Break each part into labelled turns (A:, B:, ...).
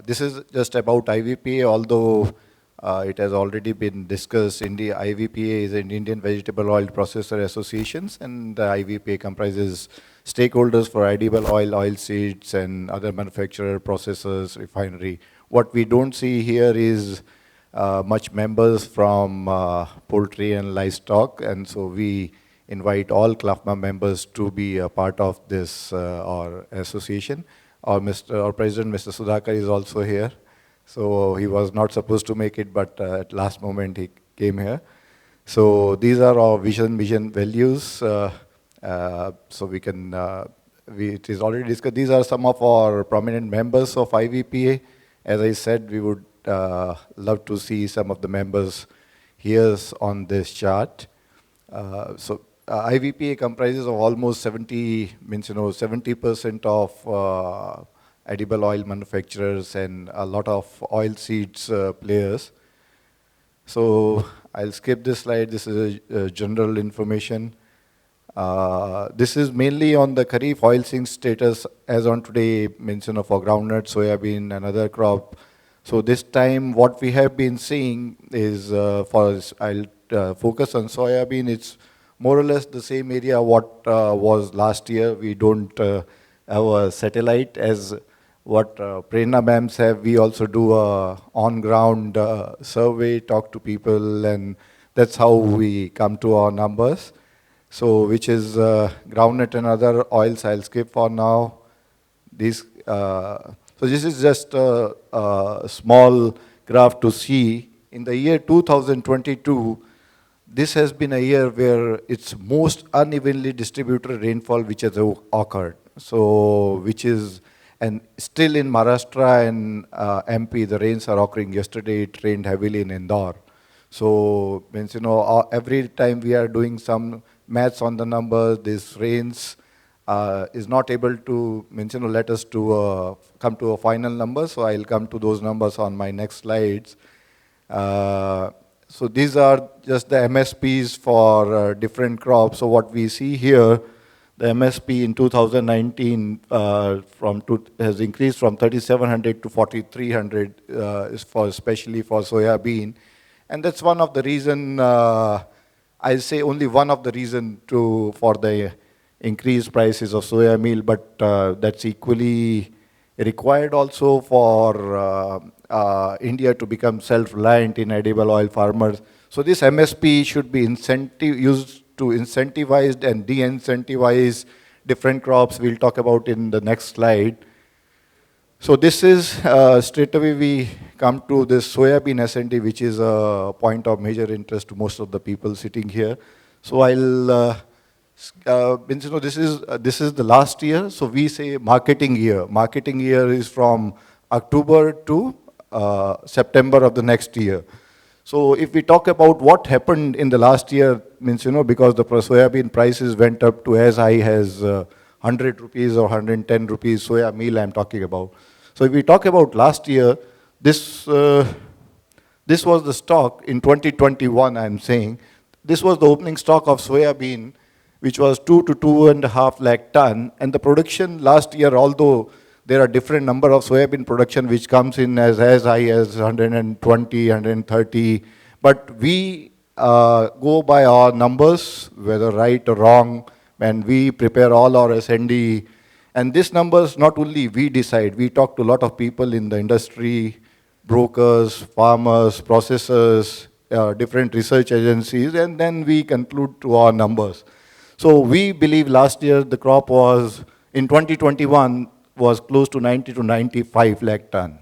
A: This is just about IVPA, although it has already been discussed. IVPA is an Indian Vegetable Oil Processor Associations, and the IVPA comprises stakeholders for edible oil, oil seeds, and other manufacturer, processors, refinery. What we don't see here is much members from poultry and livestock, and so we invite all CLFMA members to be a part of this our association. Our President, Mr. Sudhakar, is also here. So he was not supposed to make it, but at last moment he came here. So these are our vision values. So we can, it is already discussed. These are some of our prominent members of IVPA. As I said, we would love to see some of the members here on this chart. IVPA comprises of almost 70% of edible oil manufacturers and a lot of oil seeds players. So I'll skip this slide. This is a general information. This is mainly on the Kharif oil seed status as on today, for groundnut, soybean, and other crop. So this time what we have been seeing is, I'll focus on soybean. It's more or less the same area what was last year. We don't have a satellite as what Prerna ma'ams have. We also do a on-ground survey, talk to people, and that's how we come to our numbers. So which is groundnut and other oils, I'll skip for now. So this is just a small graph to see. In the year 2022, this has been a year where it's most unevenly distributed rainfall which has occurred. So, and still in Maharashtra and MP, the rains are occurring. Yesterday it rained heavily in Indore. So, every time we are doing some maths on the numbers, this rains is not able to, let us to come to a final number. So I'll come to those numbers on my next slides. So these are just the MSPs for different crops. So what we see here, the MSP in 2019 has increased from 3,700 to 4,300, especially for soybean, and that's one of the reason. I'll say only one of the reason for the increased prices of soya meal, but that's equally required also for India to become self-reliant in edible oil farmers. So this MSP should be used to incentivize and de-incentivize different crops. We'll talk about in the next slide. So this is, straight away we come to this soybean S&D, which is a point of major interest to most of the people sitting here. So I'll, this is the last year, so we say marketing year. Marketing year is from October to September of the next year. So if we talk about what happened in the last year, because the soybean prices went up to as high as 100 rupees or 110 rupees, soya meal I'm talking about. So if we talk about last year, this was the stock in 2021, I'm saying. This was the opening stock of soybean, which was 2 to 2.5 lakh ton. And the production last year, although there are different number of soybean production which comes in as high as 120, 130. But we go by our numbers, whether right or wrong, and we prepare all our S&D. And these numbers, not only we decide, we talk to a lot of people in the industry, brokers, farmers, processors, different research agencies, and then we conclude to our numbers. So we believe last year the crop was, in 2021, was close to 90 to 95 lakh ton.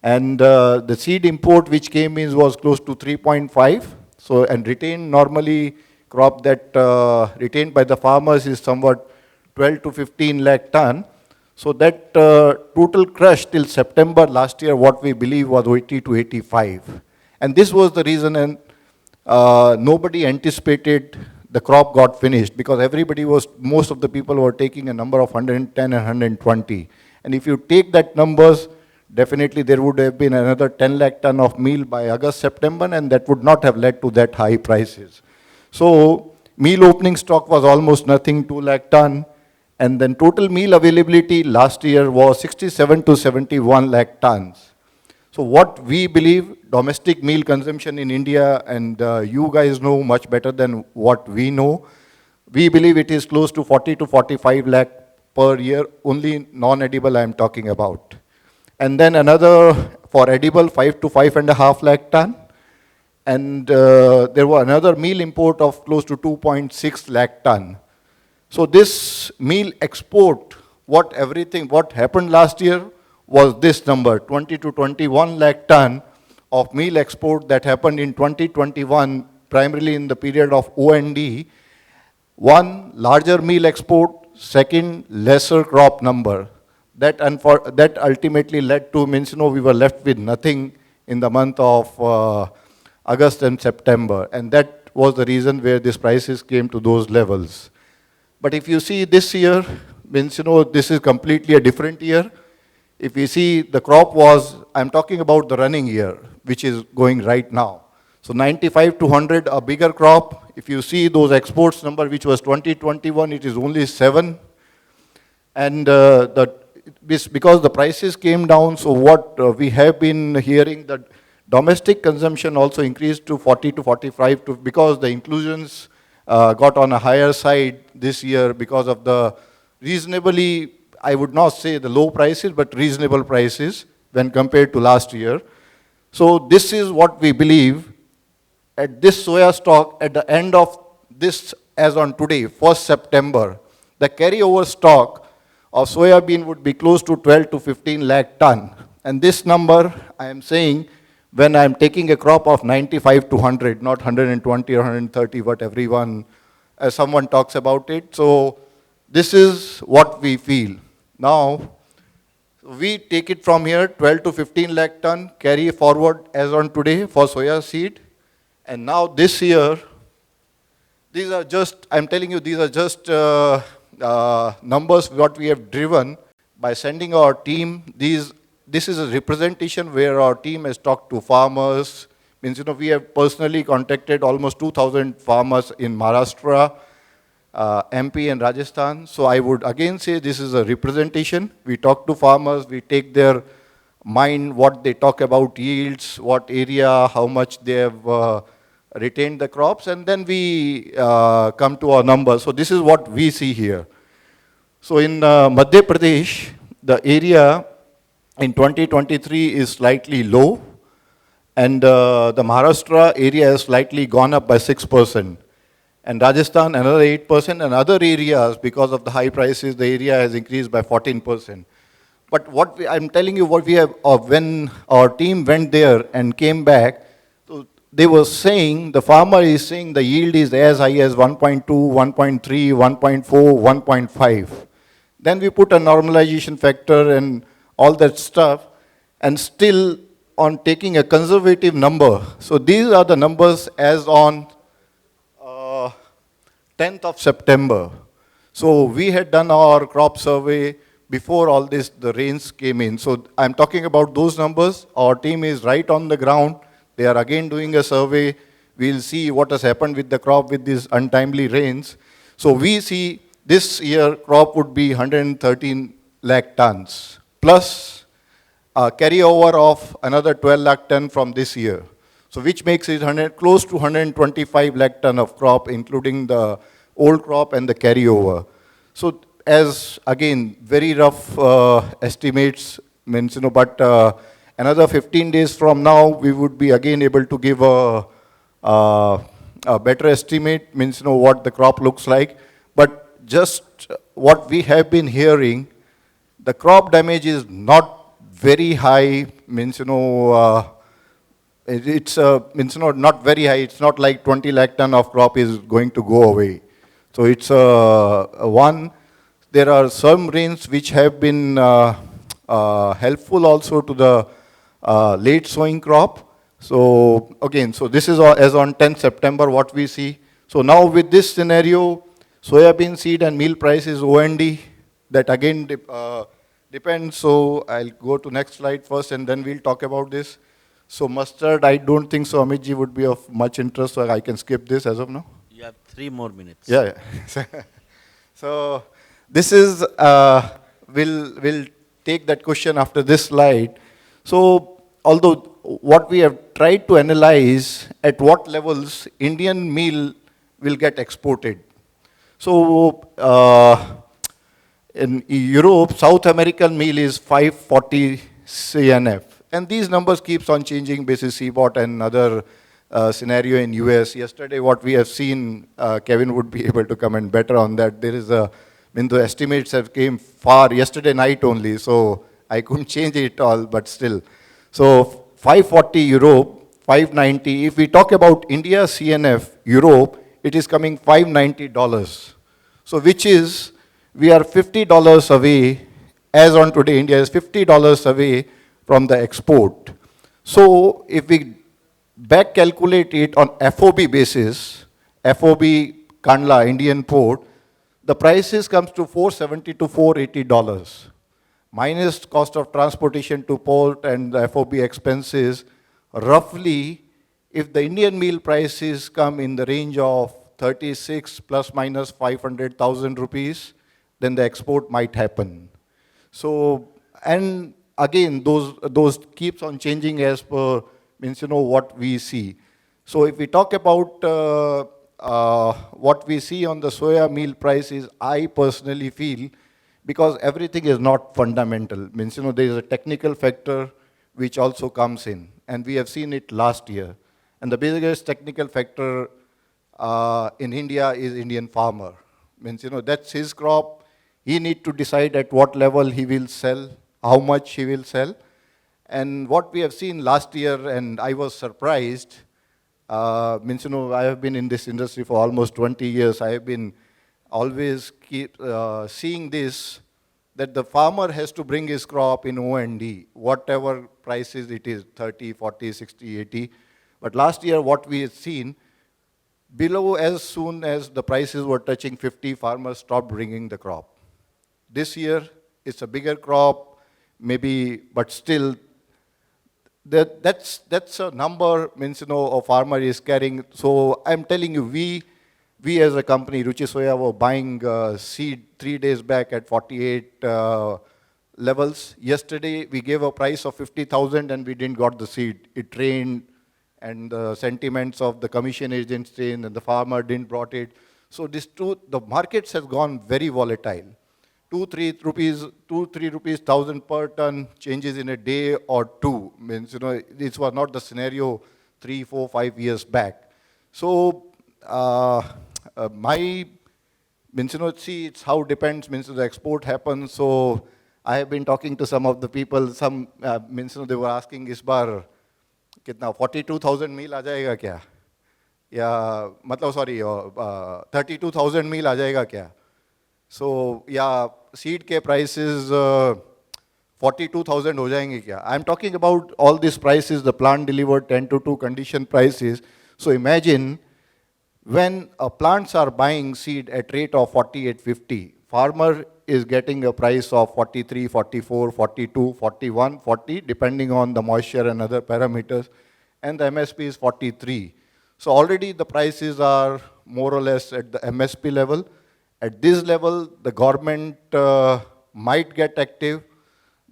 A: And the seed import which came in was close to 3.5. So, and retained normally crop that retained by the farmers is somewhat 12 to 15 lakh ton. So that total crush till September last year, what we believe was 80 to 85. And this was the reason, and nobody anticipated the crop got finished, because most of the people were taking a number of 110 and 120. And if you take that numbers, definitely there would have been another 10 lakh ton of meal by August, September, and that would not have led to that high prices. So meal opening stock was almost nothing, 2 lakh ton. And then total meal availability last year was 67 to 71 lakh tons. So what we believe, domestic meal consumption in India, and you guys know much better than what we know, we believe it is close to 40 to 45 lakh per year, only non-edible I am talking about. And then another, for edible, 5 to 5.5 lakh ton. And there was another meal import of close to 2.6 lakh ton. So this meal export, what happened last year was this number, 20 to 21 lakh ton of meal export that happened in 2021, primarily in the period of OND. One, larger meal export. Second, lesser crop number. That ultimately led to, we were left with nothing in the month of August and September. And that was the reason where these prices came to those levels. But if you see this year, this is completely a different year. If you see the crop was, I'm talking about the running year, which is going right now. So 95 to 100, a bigger crop. If you see those exports number, which was 2021, it is only 7. And because the prices came down, so what we have been hearing, that domestic consumption also increased to 40 to 45 because the inclusions got on a higher side this year because of the reasonably, I would not say the low prices, but reasonable prices when compared to last year. So this is what we believe at this soya stock at the end of this, as on today, 1st September, the carryover stock of soya bean would be close to 12 to 15 lakh ton. And this number I am saying when I am taking a crop of 95 to 100, not 120 or 130, what everyone, as someone talks about it. So this is what we feel. Now, we take it from here, 12 to 15 lakh ton, carry forward as on today for soya seed. And now this year, these are just, I'm telling you, these are just numbers what we have driven by sending our team. This is a representation where our team has talked to farmers. We have personally contacted almost 2,000 farmers in Maharashtra, MP and Rajasthan. So I would again say this is a representation. We talk to farmers, we take their mind, what they talk about yields, what area, how much they have retained the crops, and then we come to our numbers. So this is what we see here. So in Madhya Pradesh, the area in 2023 is slightly low, and the Maharashtra area has slightly gone up by 6%. And Rajasthan, another 8%, and other areas, because of the high prices, the area has increased by 14%. But I'm telling you what we have, when our team went there and came back, so they were saying, the farmer is saying the yield is as high as 1.2, 1.3, 1.4, 1.5. Then we put a normalization factor and all that stuff, and still on taking a conservative number. So these are the numbers as on 10th of September. So we had done our crop survey before all this, the rains came in. So I'm talking about those numbers. Our team is right on the ground. They are again doing a survey. We'll see what has happened with the crop with these untimely rains. So we see this year crop would be 113 lakh tons, plus a carryover of another 12 lakh ton from this year. So which makes it close to 125 lakh ton of crop, including the old crop and the carryover. So as, again, very rough estimates, but another 15 days from now, we would be again able to give a better estimate, what the crop looks like. But just what we have been hearing, the crop damage is not very high, it's not very high. It's not like 20 lakh ton of crop is going to go away. So it's one. There are some rains which have been helpful also to the late sowing crop. So again, so this is as on 10th September what we see. So now with this scenario, soybean seed and meal price is OND. That again depends. So I'll go to next slide first, and then we'll talk about this. So mustard, I don't think so, Amitji, would be of much interest, so I can skip this as of now.
B: You have 3 more minutes.
A: Yeah. So This is, we'll take that question after this slide. So, although what we have tried to analyze at what levels Indian meal will get exported. So, in Europe, South American meal is 540 CNF. And these numbers keeps on changing basis CBOT and other scenario in US. Yesterday, what we have seen, Kevin would be able to comment better on that. There is a, I mean, the estimates have came far yesterday night only, so I couldn't change it all, but still. So 540 Europe, 590. If we talk about India CNF, Europe, it is coming $590. So which is, we are $50 away, as on today, India is $50 away from the export. So if we back calculate it on FOB basis, FOB Kandla, Indian port, the prices comes to $470 to $480. Minus cost of transportation to port and the FOB expenses, roughly, if the Indian meal prices come in the range of 36 plus minus 500,000 rupees, then the export might happen. So, and again, those keeps on changing as per, means, what we see. So if we talk about what we see on the soya meal prices, I personally feel, because everything is not fundamental, means, there is a technical factor which also comes in, and we have seen it last year. And the biggest technical factor in India is Indian farmer. Means, that's his crop. He need to decide at what level he will sell, how much he will sell. And what we have seen last year, and I was surprised, means, I have been in this industry for almost 20 years. I have been always keep seeing this, that the farmer has to bring his crop in O&D, whatever prices it is, 30, 40, 60, 80. But last year, what we had seen, below, as soon as the prices were touching 50, farmers stopped bringing the crop. This year, it's a bigger crop, maybe, but still, that's a number, means, a farmer is carrying. So I'm telling you, we as a company, Ruchi Soya, were buying seed 3 days back at 48 levels. Yesterday, we gave a price of 50,000 and we didn't got the seed. It rained, and the sentiments of the commission agents changed, and the farmer didn't brought it. So the markets has gone very volatile. 3 rupees, 1,000 per ton changes in a day or two. Means, this was not the scenario 3, 4, 5 years back. So, my, means, see, it's how depends, means, the export happens. So, I have been talking to some of the people, some, means, they were asking, इस बार कितना 42,000 मील आ जाएगा क्या? या मतलब sorry 32,000 मील आ जाएगा क्या? So, yeah, seed के prices 42,000 हो जाएंगे क्या? I'm talking about all these prices, the plant delivered 10 to 2 condition prices. So imagine when plants are buying seed at rate of 48.50, farmer is getting a price of 43, 44, 42, 41, 40, depending on the moisture and other parameters, and the MSP is 43. So already the prices are more or less at the MSP level. At this level, the government might get active.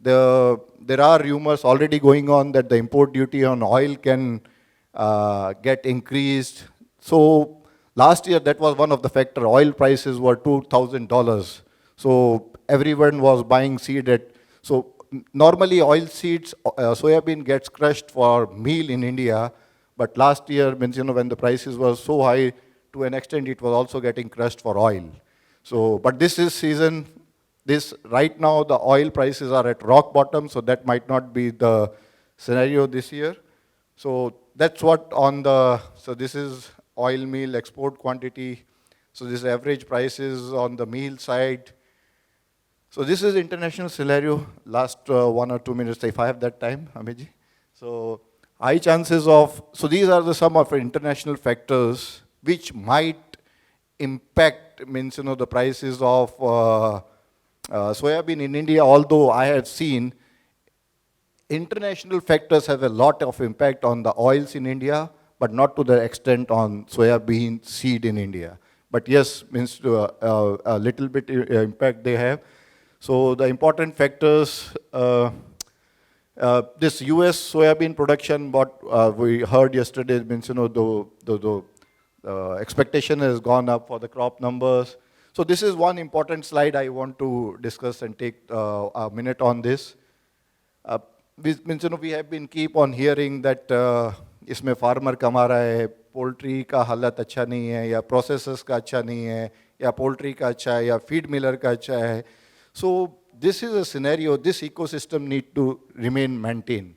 A: There are rumors already going on that the import duty on oil can get increased. So last year, that was one of the factors. Oil prices were $2,000. So everyone was buying seed at, so normally oil seeds, soybean gets crushed for meal in India, but last year, means, when the prices were so high, to an extent, it was also getting crushed for oil. So, but this is season, right now the oil prices are at rock bottom, so that might not be the scenario this year. So that's what on the, so this is oil meal export quantity. So this average prices on the meal side. So this is international scenario, last 1 or 2 minutes, if I have that time, Amiji. So high chances of, so these are the some of international factors which might impact, means, the prices of soybean in India, although I have seen international factors have a lot of impact on the oils in India, but not to the extent on soybean seed in India. But yes, means a little bit impact they have. So the important factors, this US soybean production, what we heard yesterday, means, the expectation has gone up for the crop numbers. So this is one important slide I want to discuss and take a minute on this. Means, we have been keep on hearing that इसमें farmer कमा रहा है, poultry का हालत अच्छा नहीं है, या processors का अच्छा नहीं है, या poultry का अच्छा है, या feed miller का अच्छा है. So this is a scenario, this ecosystem need to remain maintained.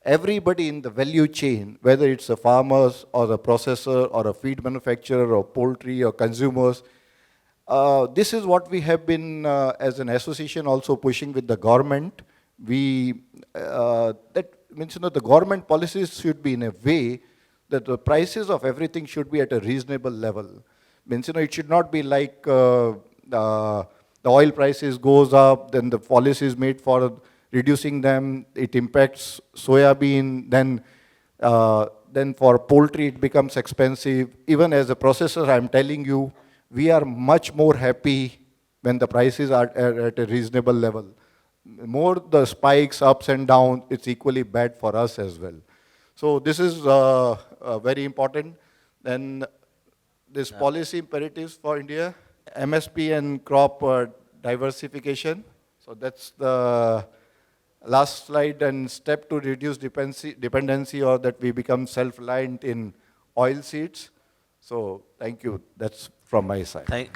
A: Everybody in the value chain, whether it's the farmers or the processor or a feed manufacturer or poultry or consumers, this is what we have been as an association also pushing with the government. That means, the government policies should be in a way that the prices of everything should be at a reasonable level. Means, it should not be like the oil prices goes up, then the policy is made for reducing them, it impacts soybean, then for poultry it becomes expensive. Even as a processor, I'm telling you, we are much more happy when the prices are at a reasonable level. More the spikes, ups and downs, it's equally bad for us as well. So this is very important. Then this policy imperatives for India, MSP and crop diversification. So that's the last slide, and step to reduce dependency or that we become self-reliant in oil seeds. So thank you. That's from my side.